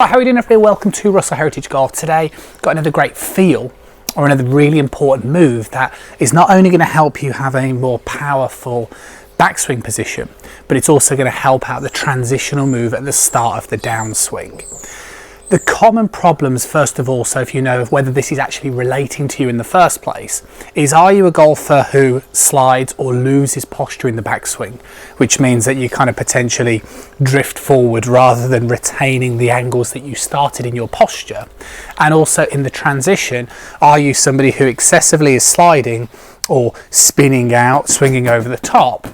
Hi, how are you doing everybody? Welcome to Russell Heritage Golf. Today, got another great feel or another really important move that is not only going to help you have a more powerful backswing position, but it's also going to help out the transitional move at the start of the downswing. The common problems, first of all, so if you know whether this is actually relating to you in the first place, is are you a golfer who slides or loses posture in the backswing, which means that you kind of potentially drift forward rather than retaining the angles that you started in your posture? And also in the transition, are you somebody who excessively is sliding or spinning out, swinging over the top,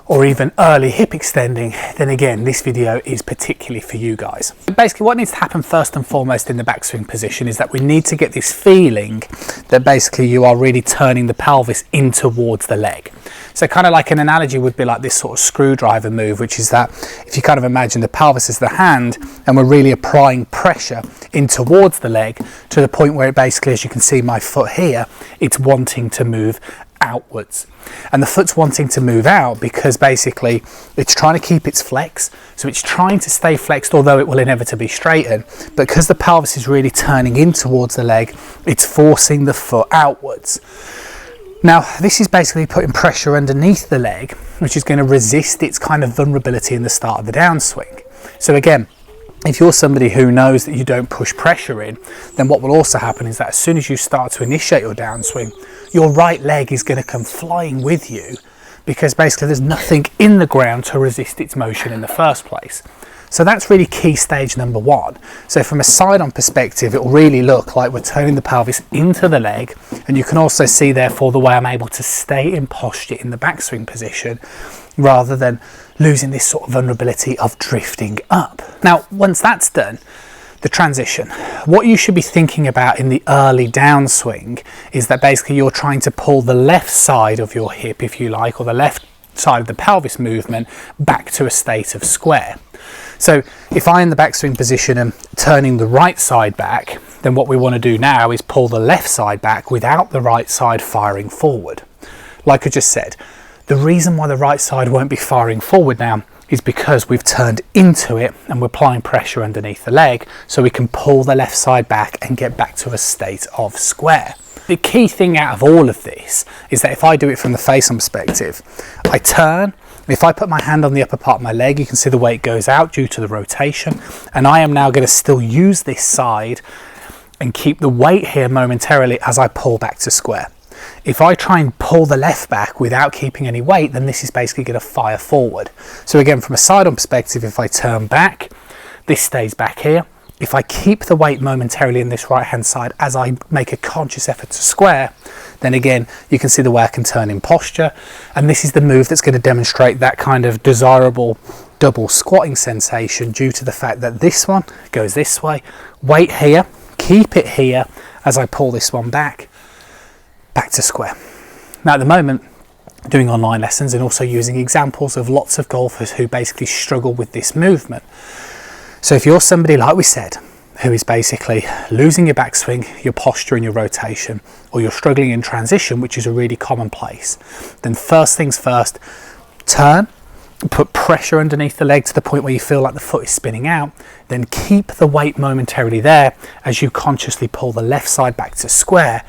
or even early hip extending? Then again, this video is particularly for you guys. Basically, what needs to happen first and foremost in the backswing position is that we need to get this feeling that basically you are really turning the pelvis in towards the leg. So kind of like an analogy would be like this sort of screwdriver move, which is that if you kind of imagine the pelvis as the hand and we're really applying pressure in towards the leg to the point where it basically, as you can see my foot here, it's wanting to move outwards, and the foot's wanting to move out because basically it's trying to keep its flex, so it's trying to stay flexed, although it will inevitably straighten, but because the pelvis is really turning in towards the leg, it's forcing the foot outwards. Now this is basically putting pressure underneath the leg, which is going to resist its kind of vulnerability in the start of the downswing. So again, if you're somebody who knows that you don't push pressure in, then what will also happen is that as soon as you start to initiate your downswing, your right leg is going to come flying with you because basically there's nothing in the ground to resist its motion in the first place. So that's really key stage number one. So from a side-on perspective, it will really look like we're turning the pelvis into the leg, and you can also see therefore the way I'm able to stay in posture in the backswing position rather than losing this sort of vulnerability of drifting up. Now, once that's done, the transition. What you should be thinking about in the early downswing is that basically you're trying to pull the left side of your hip, if you like, or the left side of the pelvis movement back to a state of square. So if I'm in the backswing position and turning the right side back, then what we want to do now is pull the left side back without the right side firing forward. Like I just said, the reason why the right side won't be firing forward now is because we've turned into it and we're applying pressure underneath the leg, so we can pull the left side back and get back to a state of square. The key thing out of all of this is that if I do it from the face-on perspective, I turn, if I put my hand on the upper part of my leg, you can see the way it goes out due to the rotation, and I am now going to still use this side and keep the weight here momentarily as I pull back to square. If I try and pull the left back without keeping any weight, then this is basically going to fire forward. So again, from a side-on perspective, if I turn back, this stays back here. If I keep the weight momentarily in this right-hand side as I make a conscious effort to square, then again, you can see the way I can turn in posture. And this is the move that's going to demonstrate that kind of desirable double squatting sensation due to the fact that this one goes this way, weight here, keep it here as I pull this one back to square. Now at the moment, doing online lessons and also using examples of lots of golfers who basically struggle with this movement. So if you're somebody, like we said, who is basically losing your backswing, your posture and your rotation, or you're struggling in transition, which is a really common place, then first things first, turn, put pressure underneath the leg to the point where you feel like the foot is spinning out, then keep the weight momentarily there as you consciously pull the left side back to square,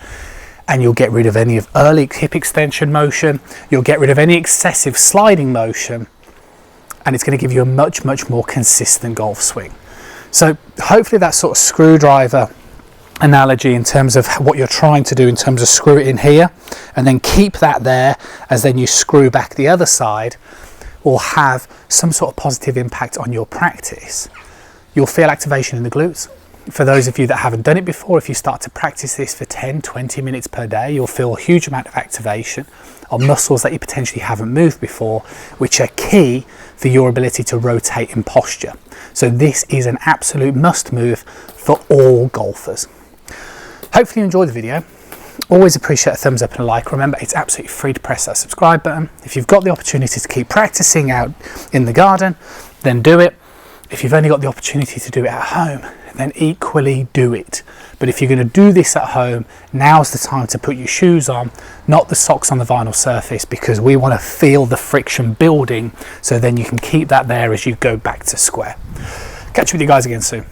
and you'll get rid of any of early hip extension motion, you'll get rid of any excessive sliding motion, and it's going to give you a much more consistent golf swing. So hopefully that sort of screwdriver analogy in terms of what you're trying to do in terms of screw it in here and then keep that there as then you screw back the other side will have some sort of positive impact on your practice. You'll feel activation in the glutes. For those of you that haven't done it before, if you start to practice this for 10-20 minutes per day, you'll feel a huge amount of activation on muscles that you potentially haven't moved before, which are key for your ability to rotate in posture. So this is an absolute must move for all golfers. Hopefully you enjoyed the video. Always appreciate a thumbs up and a like. Remember, it's absolutely free to press that subscribe button. If you've got the opportunity to keep practicing out in the garden, then do it. If you've only got the opportunity to do it at home, then equally do it. But if you're going to do this at home, now's the time to put your shoes on, not the socks on the vinyl surface, because we want to feel the friction building, so then you can keep that there as you go back to square. Catch you with you guys again soon.